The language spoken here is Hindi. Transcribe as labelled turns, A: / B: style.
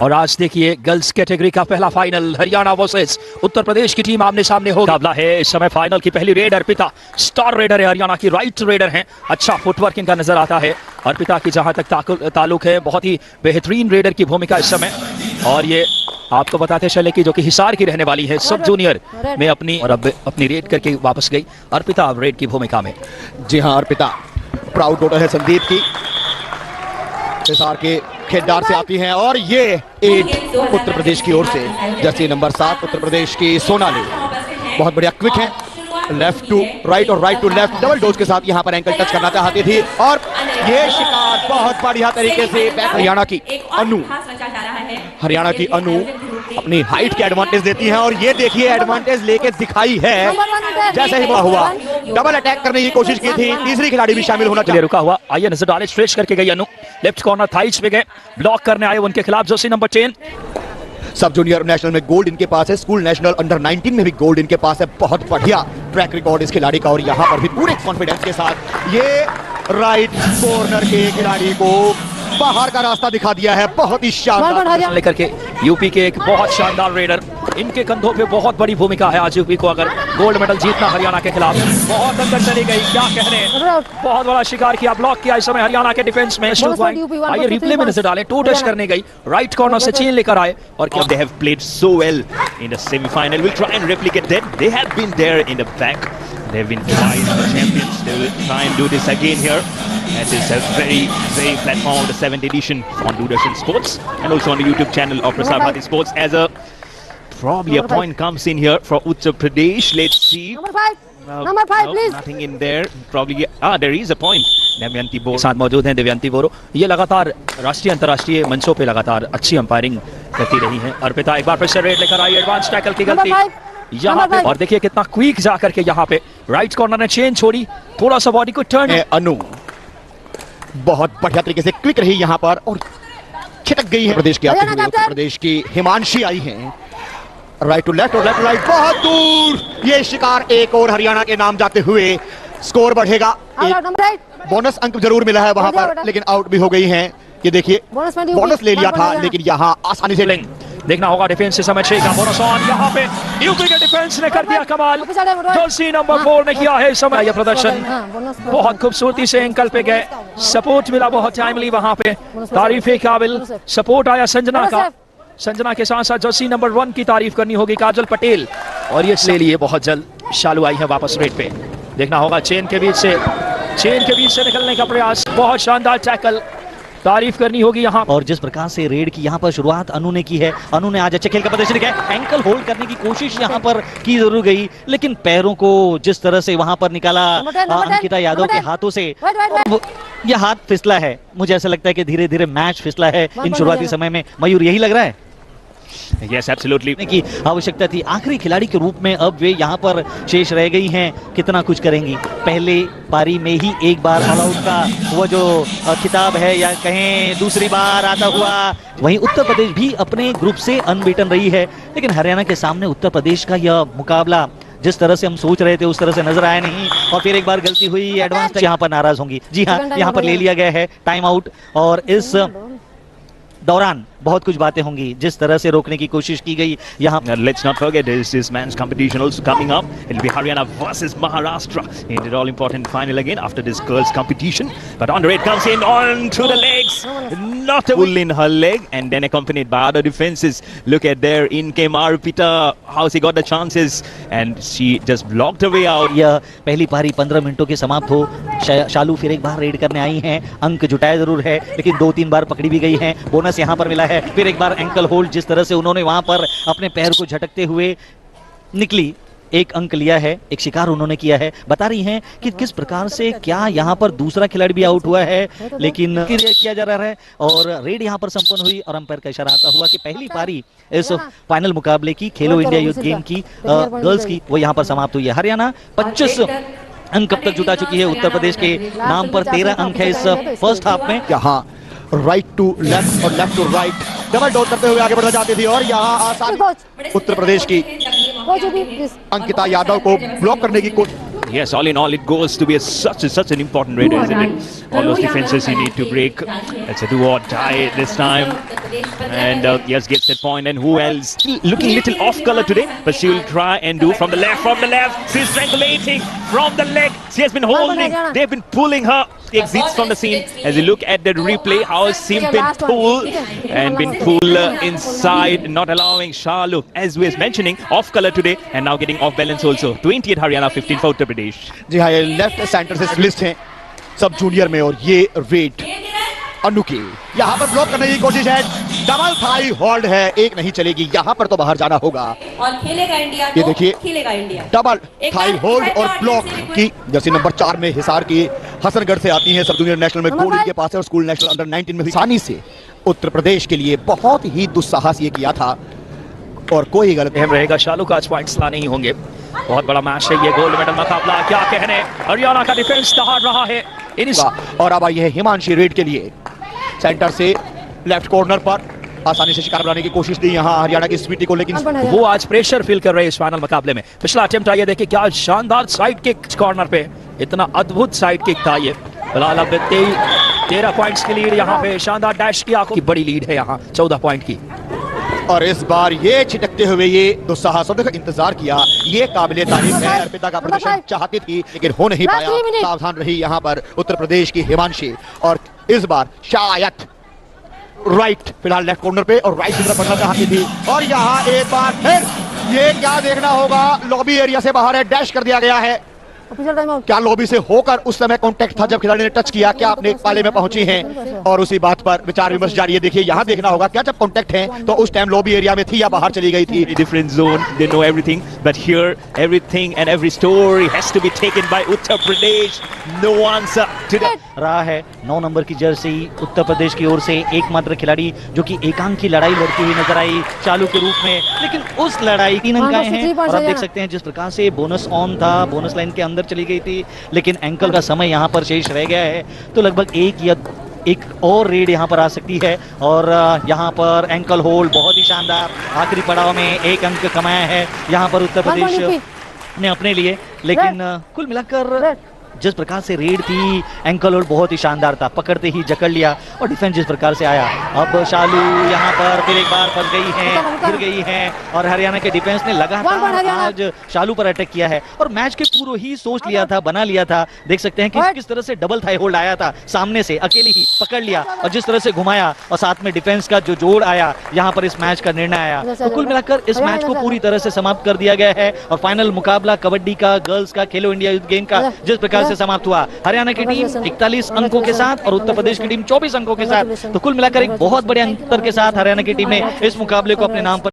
A: और आज देखिए गर्ल्स कैटेगरी का पहला फाइनल हरियाणा वर्सेस उत्तर प्रदेश की टीम आमने सामने हो मुकाबला है। इस समय फाइनल की पहली रेड अर्पिता स्टार रेडर है, हरियाणा की राइट रेडर हैं। अच्छा फुटवर्क इनका नजर आता है। अर्पिता की जहां तक ताल्लुक है, बहुत ही बेहतरीन रेडर की भूमिका इस समय। और ये आपको बताते चले कि जो कि हिसार की रहने वाली है, सब जूनियर में अपनी रेड करके वापस गई अर्पिता अब रेड की भूमिका में।
B: जी हाँ, अर्पिता प्राउड डॉटर है संदीप की, हिसार के खेतदार से आती हैं। और ये 8 उत्तर प्रदेश की ओर से जर्सी नंबर 7 उत्तर प्रदेश की सोनाली बहुत बढ़िया क्विक है, लेफ्ट टू राइट और right to left double dose के साथ यहाँ पर एंकल टच करना चाहती थी। और ये शिकार बहुत बढ़िया तरीके से हरियाणा की अनु अपनी हाइट के एडवांटेज देती हैं। और ये देखिए एडवांटेज लेके दिखाई है। जैसे ही हुआ डबल अटैक करने की कोशिश की थी, तीसरी खिलाड़ी भी शामिल होना चाहिए।
A: रुका हुआ आइए नजर डाले, स्ट्रेच करके गई अनु, लेफ्ट कॉर्नर थाइज पे गए, ब्लॉक करने आए उनके खिलाफ जर्सी नंबर 10।
B: सब जूनियर नेशनल में गोल्ड इनके पास है, स्कूल नेशनल अंडर 19 में भी गोल्ड इनके पास है। बहुत बढ़िया ट्रैक रिकॉर्ड इस खिलाड़ी का। और यहाँ पर भी पूरे कॉन्फिडेंस के साथ ये राइट कॉर्नर के खिलाड़ी को बाहर का रास्ता दिखा दिया है। बहुत ही शानदार
A: लेकर के यूपी के एक बहुत शानदार रेडर, इनके कंधों पे बहुत बड़ी भूमिका है आज यूपी को अगर गोल्ड मेडल जीतना हरियाणा के खिलाफ। बहुत अंदर चली गई, क्या कह रहे हैं, बहुत बड़ा शिकार किया, ब्लॉक किया इस समय हरियाणा के डिफेंस में। आइए रिप्ले में नजर डालें, टू टच करने गई, राइट कॉर्नर से चेन लेकर आए। और
C: they have played so well in the semi-final. We'll try and replicate that. They have been there in the back. They've been twice the champions. They will try and do this again here. And this is a very platform of the 7th edition on Doordarshan Sports and also on the YouTube channel of Prasar Bharati Sports. As a probably a point comes in here for Uttar Pradesh. Let's see.
D: Number 5 please.
C: Nothing in there. Probably there is a point. Damayanti बोरो
A: साथ मौजूद हैं। दमयंती बोरो ये लगातार राष्ट्रीय अंतर्राष्ट्रीय मंचों पे लगातार अच्छी अंपायरिंग करती रही हैं। अर्पिता एक बार फिर से रेड लेकर आई, एडवांस टैकल की गलती यहाँ पे। और देखिए कितना क्विक जाकर के यहाँ पे राइट कॉर्नर ने चेन छोड़ी, थोड़ा सा बॉडी को टर्न।
B: अनु बहुत बढ़िया तरीके से क्विक रही यहाँ पर और छिटक गई है। प्रदेश की आती हुई उत्तर प्रदेश की हिमांशी आई हैं, राइट टू लेफ्ट और लेफ्ट टू राइट बहुत दूर। ये शिकार एक और हरियाणा के नाम जाते हुए स्कोर बढ़ेगा। बोनस अंक जरूर मिला है वहां पर, लेकिन आउट भी हो गई हैं। ये देखिए बोनस ले लिया था, लेकिन यहाँ आसानी से
A: देखना होगा डिफेंस से समय 6 का बोनस ऑन। यहाँ पे यूपी के डिफेंस ने कर दिया कमाल, जर्सी नंबर 4 ने किया है समय यह प्रदर्शन। बहुत खूबसूरती से एंकल पे गए, सपोर्ट मिला बहुत टाइमली वहां पे, तारीफ काबिल सपोर्ट आया संजना का। संजना के साथ साथ जर्सी नंबर 1 की तारीफ करनी होगी काजल पटेल। और ये ले लिए बहुत जल्द शालू आई है वापस रेड पे। देखना होगा चेन के बीच से निकलने का प्रयास, बहुत शानदार टैकल, तारीफ करनी होगी यहाँ।
E: और जिस प्रकार से रेड की यहाँ पर शुरुआत अनु ने की है, अनु ने आज अच्छे खेल का प्रदर्शन किया। एंकल होल्ड करने की कोशिश यहाँ पर की जरूर गई, लेकिन पैरों को जिस तरह से वहां पर निकाला अंकिता यादव के हाथों से, यह हाथ फिसला है। मुझे ऐसा लगता है कि धीरे धीरे मैच फिसला है इन शुरुआती समय में। मयूर यही लग रहा है?
C: Yes, absolutely.
E: की आवश्यकता थी। आखिरी खिलाड़ी के रूप में अब वे यहाँ पर शेष रह गई हैं, कितना कुछ करेंगी। पहले पारी में ही एक बार ऑल आउट का वो जो खिताब है या कहें दूसरी बार आता हुआ। वहीं उत्तर प्रदेश भी अपने ग्रुप से अनबीटन रही है, लेकिन हरियाणा के सामने उत्तर प्रदेश का यह मुकाबला जिस तरह से हम सोच रहे थे उस तरह से नजर आया नहीं। और फिर एक बार गलती हुई, एडवांस यहाँ पर नाराज होंगी। जी हाँ, यहाँ पर ले लिया गया है टाइम आउट और इस दौरान बहुत कुछ बातें होंगी जिस तरह से रोकने की कोशिश की गई यहाँ।
C: Let's not forget this men's competition also coming up. It'll be Haryana versus Maharashtra in the all important final again after this girls competition. But on the red comes in on to the legs, not a pull in her leg, and then accompanied by other defenses. Look at there, in came Arpita, how she got the chances and she just blocked her way out.
E: यह पहली पारी 15 मिनटों के समाप्त हो। शालू फिर एक बार रेड करने आई हैं, अंक जुटाया जरूर है, लेकिन 2-3 बार पकड़ी भी गई हैं। बोनस यहाँ पर मिला है। फिर एक बार एंकल होल्ड, जिस तरह से उन्होंने वहां पर अपने पैर को झटकते हुए निकली, एक अंक लिया है, एक शिकार उन्होंने किया है। बता रही हैं कि किस प्रकार से क्या यहाँ पर दूसरा खिलाड़ी भी आउट हुआ है, लेकिन किया जा रहा है और रेड यहाँ पर संपन्न हुई। और अंपायर का इशारा आता हुआ कि पहली पारी इस फाइनल मुकाबले की खेलो इंडिया यूथ गेम की गर्ल्स की वो यहाँ पर समाप्त हुई है। हरियाणा 25 अंक कब तक जुटा चुकी है। उत्तर प्रदेश के नाम पर 13 अंक है इस फर्स्ट हाफ में।
B: यहाँ राइट टू लेफ्ट और left to right double dose करते हुए आगे बढ़ना चाहती थी। और यहाँ आसान उत्तर प्रदेश की अंकिता यादव को ब्लॉक करने की कोशिश।
C: Yes, all in all, it goes to be such an important raid, isn't it? All those defenses you need to break. It's a do or die this time. And yes, gets that point. And who else? Still looking little off color today, but she will try and do from the left. She's strangulating from the leg. She has been holding. They've been pulling her. She exits from the scene. As you look at the replay, how she's been pulled inside, not allowing Shalu, as we was mentioning, off color today, and now getting off balance also. 28 Haryana, 15 for Uttar Pradesh.
B: जी हाँ, ये लेफ्ट सेंटर से स्पेशलिस्ट हैं सब जूनियर में, और ये रेड अनु की यहाँ पर ब्लॉक करने की कोशिश है। डबल थाई होल्ड है, एक नहीं चलेगी, यहाँ पर तो बाहर जाना होगा।
F: और खेलेगा इंडिया,
B: ये देखिए,
F: खेलेगा इंडिया।
B: डबल थाई होल्ड और ब्लॉक की जर्सी नंबर 4 में हिसार की हसनगढ़ से आती है। सब जूनियर नेशनल में गोल्ड के पास है और स्कूल नेशनल अंडर 19 में भी आसानी से उत्तर प्रदेश के लिए बहुत ही दुस्साहस ये किया था, और कोई गलत
A: अहम रहेगा। शालू का आज पॉइंट्स लाने ही होंगे। बहुत बड़ा मैच है ये, गोल्ड मेडल मुकाबला। क्या कहने, हरियाणा का डिफेंस दहाड़ रहा है
B: और अब आई है हिमांशी रेड के लिए। सेंटर से लेफ्ट कॉर्नर पर आसानी से शिकार बनाने की कोशिश दी यहाँ हरियाणा की स्वीटी को, लेकिन
A: वो आज प्रेशर फील कर रहे हैं इस फाइनल मुकाबले में। पिछला अटेम्प्ट आइए देखिए, क्या शानदार साइड किक कॉर्नर पे, इतना अद्भुत साइड किक था ये। फिलहाल अब 13 पॉइंट्स की लीड यहाँ पे, शानदार डैश की आंखों की बड़ी लीड है यहाँ 14 पॉइंट की।
B: और इस बार ये छिटकते हुए ये दुस्साहसों का इंतजार किया, ये काबिले तारीफ है। अर्पिता का प्रदर्शन चाहती थी लेकिन हो नहीं पाया। सावधान रही यहाँ पर उत्तर प्रदेश की हिमांशी, और इस बार शायद राइट, फिलहाल लेफ्ट कॉर्नर पे और राइट की तरफ बढ़ना चाहती थी। और यहाँ एक बार फिर ये क्या देखना होगा, लॉबी एरिया से बाहर है, डैश कर दिया गया है। क्या लॉबी से होकर उस समय कांटेक्ट था जब खिलाड़ी ने टच किया, क्या अपने पाले में पहुंची हैं, और उसी बात पर विचार विमर्श जारी है। देखिए यहाँ देखना होगा, क्या जब कांटेक्ट है तो उस टाइम लॉबी एरिया में थी या बाहर चली गई थी।
C: Different zone, they know everything, but here everything and every story has to be taken by Uttar Pradesh. No answer today.
E: रहा है 9 नंबर की जर्सी उत्तर प्रदेश की ओर से एकमात्र खिलाड़ी जो कि एकांक की लड़ाई लड़ती हुई नजर आई चालू के रूप में, लेकिन उस लड़ाई 3 अंक आए हैं। और आप देख सकते हैं जिस प्रकार से बोनस ऑन था, बोनस लाइन के अंदर चली गई थी, लेकिन एंकल का समय यहाँ पर शेष रह गया है, तो लगभग एक और रेड यहाँ पर आ सकती है। और यहाँ पर एंकल होल्ड बहुत ही शानदार, आखिरी पड़ाव में 1 अंक कमाया है यहाँ पर उत्तर प्रदेश ने अपने लिए। लेकिन कुल मिलाकर जिस प्रकार से रेड थी, एंकल होल्ड बहुत ही शानदार था, पकड़ते ही जकड़ लिया, और डिफेंस जिस प्रकार से आया। अब शालू यहाँ पर फिर एक बार फंस गई है, गिर गई है, और हरियाणा के डिफेंस ने लगातार आज शालू पर अटैक किया है और मैच के पूर्व ही सोच लिया था, बना लिया था। देख सकते हैं कि किस तरह से डबल थाई होल्ड आया था, सामने से अकेले ही पकड़ लिया, और जिस तरह से घुमाया और साथ में डिफेंस का जो जोड़ आया, यहाँ पर इस मैच का निर्णय आया। तो कुल मिलाकर इस मैच को पूरी तरह से समाप्त कर दिया गया है, और फाइनल मुकाबला कबड्डी का, गर्ल्स का, खेलो इंडिया यूथ गेम का जिस प्रकार से समाप्त हुआ, हरियाणा की टीम 41 अंकों के साथ और उत्तर प्रदेश की टीम 24 अंकों के साथ, तो कुल मिलाकर एक बहुत बड़े अंतर के साथ हरियाणा की टीम ने इस मुकाबले को अपने नाम पर